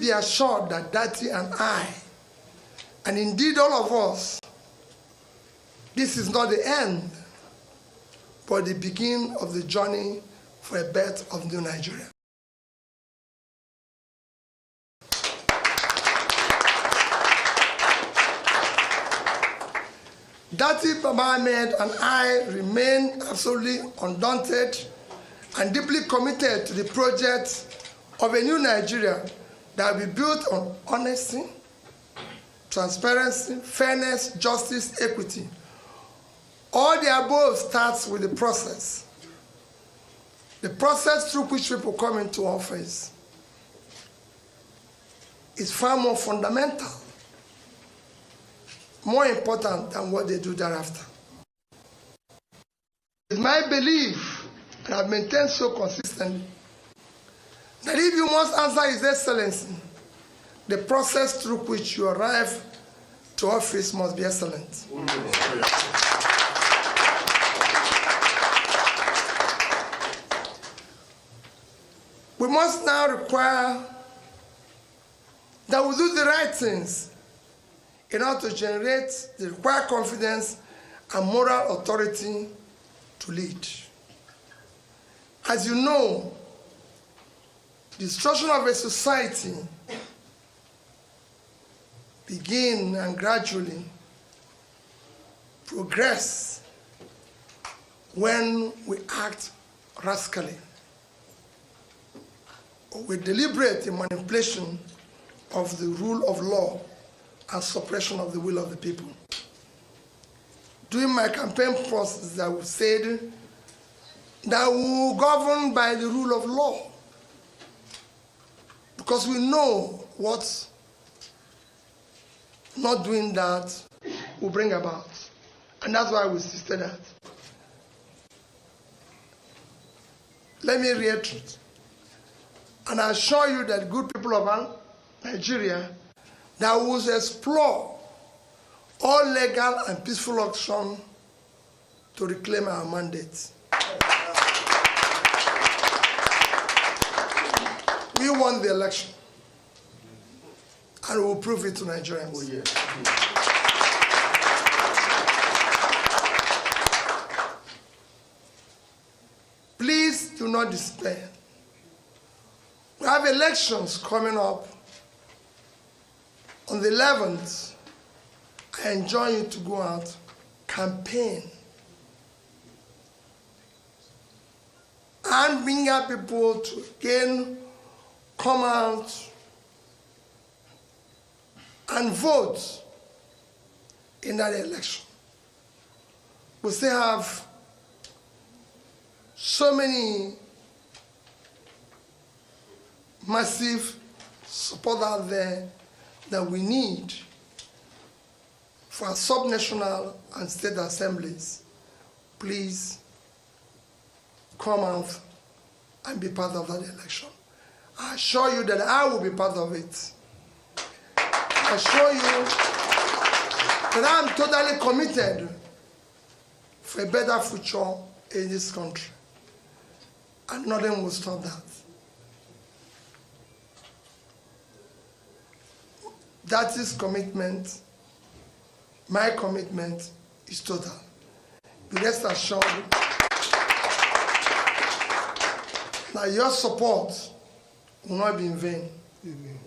be assured that Dati and I, and indeed all of us, this is not the end, but the beginning of the journey for a birth of new Nigeria. Dati Baba Ahmed and I remain absolutely undaunted and deeply committed to the project of a new Nigeria that will be built on honesty, transparency, fairness, justice, equity. All the above starts with the process. The process through which people come into office is far more fundamental, more important than what they do thereafter. It's my belief, and I've maintained so consistently, that if you must answer His Excellency, the process through which you arrive to office must be excellent. We must now require that we do the right things in order to generate the required confidence and moral authority to lead. As you know, the destruction of a society begins and gradually progress when we act rascally or with deliberate manipulation of the rule of law and suppression of the will of the people. During my campaign process, I said that we will govern by the rule of law, because we know what not doing that will bring about. And that's why we insisted that. Let me reiterate. And I assure you that good people of Nigeria, that we will explore all legal and peaceful action to reclaim our mandate. We won the election, and we will prove it to Nigerians. Oh, yeah. Please do not despair. We have elections coming up on the 11th. I enjoin you to go out, campaign, and bring out people to again come out and vote in that election. We still have so many massive support out there that we need for our subnational and state assemblies. Please come out and be part of that election. I assure you that I will be part of it. I assure you that I'm totally committed for a better future in this country. And nothing will stop that. That is commitment. My commitment is total. Be rest assured that your support will not be in vain. Amen.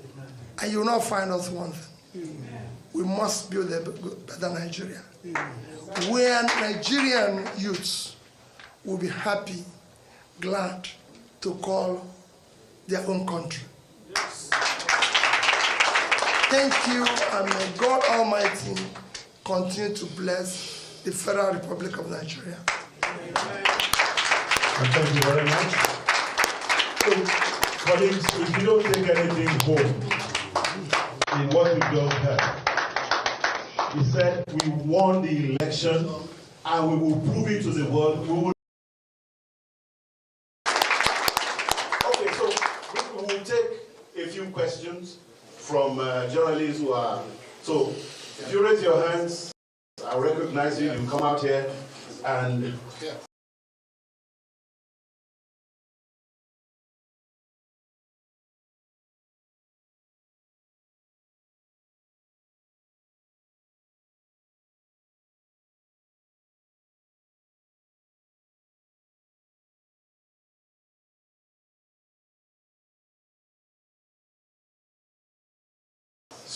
And you will not find us wanting. We must build a better Nigeria. Amen. Where Nigerian youths will be happy, glad to call their own country. Yes. Thank you, and may God Almighty continue to bless the Federal Republic of Nigeria. Amen. Thank you very much. So, colleagues, if you don't take anything home in what we just heard, he said we won the election and we will prove it to the world. Okay, so we will take a few questions from journalists who are. So if you raise your hands, I recognize you, you come out here and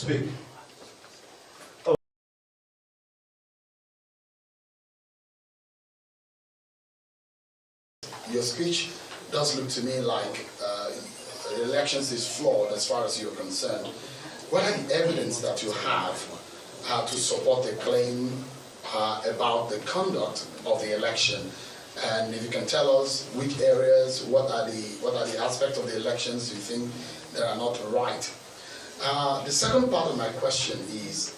Speak. Your speech does look to me like the elections is flawed as far as you're concerned. What are the evidence that you have to support the claim about the conduct of the election? And if you can tell us which areas, what are the aspects of the elections you think that are not right? The second part of my question is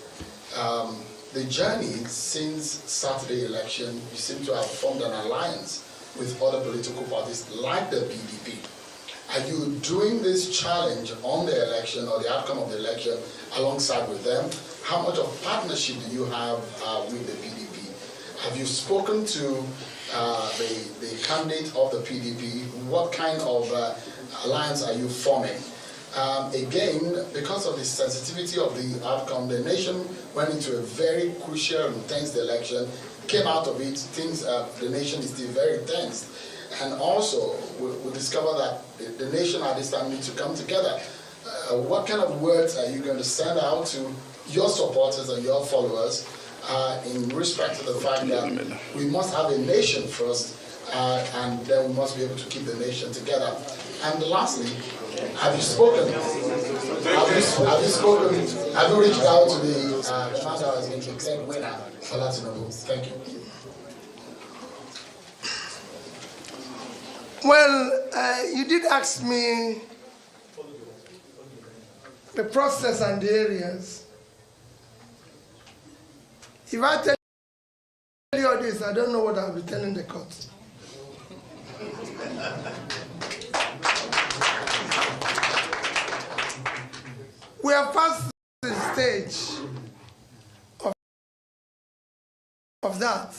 the journey since Saturday election. You seem to have formed an alliance with other political parties like the PDP. Are you doing this challenge on the election or the outcome of the election alongside with them? How much of partnership do you have with the PDP? Have you spoken to the candidate of the PDP? What kind of alliance are you forming? Again, because of the sensitivity of the outcome, the nation went into a very crucial and tense election. Came out of it, things, the nation is still very tense. And also, we discover that the nation at this time needs to come together. What kind of words are you going to send out to your supporters and your followers in respect to the fact that we must have a nation first, and then we must be able to keep the nation together? And lastly, have you spoken? Have you reached out to the man that has been declared winner for Latino? Thank you. Well, you did ask me the process and the areas. If I tell you all this, I don't know what I'll be telling the court. We have passed the stage of that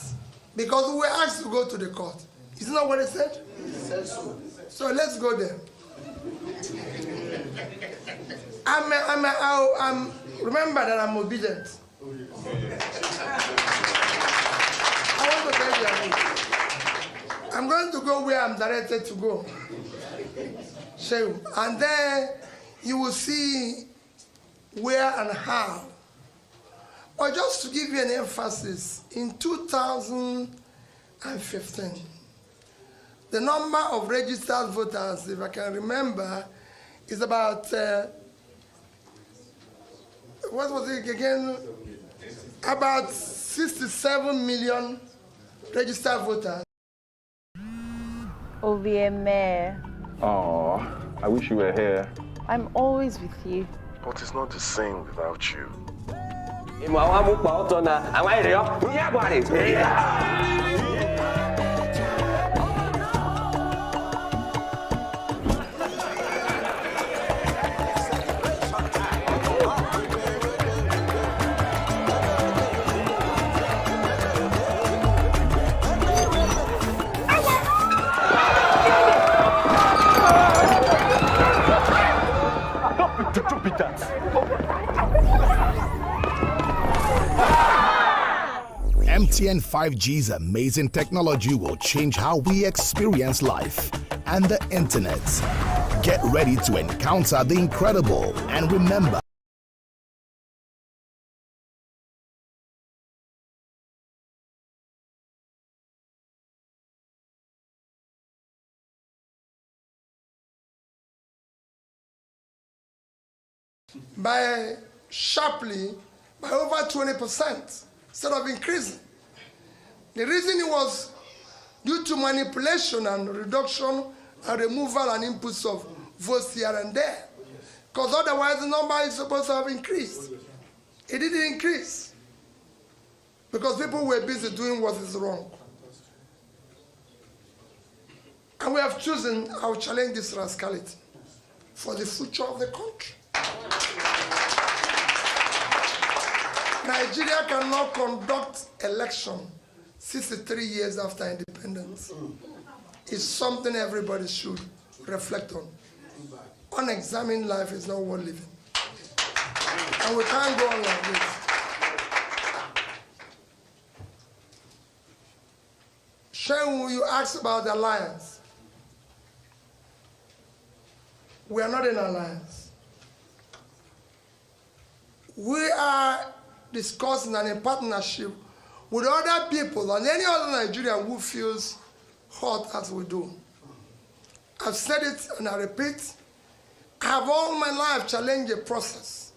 because we were asked to go to the court. Isn't that what it said? It said so. So let's go there. Remember that I'm obedient. I want to tell you, I'm going to go where I'm directed to go. And then you will see where and how. But just to give you an emphasis, in 2015, the number of registered voters, if I can remember, is about, what was it again? About 67 million registered voters. OVMA. Oh, I wish you were here. I'm always with you. But it's not the same without you. MTN 5G's amazing technology will change how we experience life and the internet. Get ready to encounter the incredible and remember, by over 20%, instead of increasing. The reason it was due to manipulation and reduction and removal and inputs of votes here and there. Because otherwise the number is supposed to have increased. It didn't increase. Because people were busy doing what is wrong. And we have chosen, I will challenge this rascality for the future of the country. Nigeria cannot conduct election 63 years after independence. It's something everybody should reflect on. Unexamined life is not worth living. And we can't go on like this. Shehu, you asked about the alliance. We are not in alliance. we are discussing and in partnership with other people and any other Nigerian who feels hot as we do. I've said it and I repeat, I have all my life challenged a process.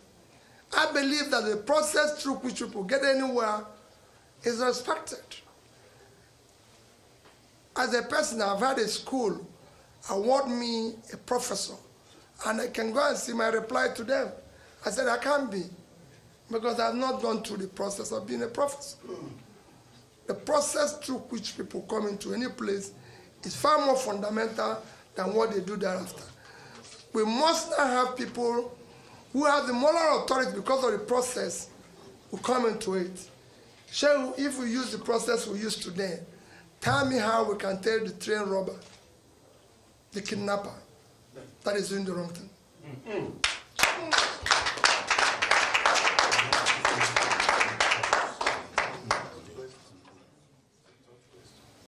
I believe that the process through which people get anywhere is respected. As a person, I've had a school award me a professor, and I can go and see my reply to them. I said, I can't be, because I've not gone through the process of being a professor. The process through which people come into any place is far more fundamental than what they do thereafter. We must not have people who have the moral authority because of the process who come into it. So if we use the process we use today, tell me how we can tell the train robber, the kidnapper, that is doing the wrong thing.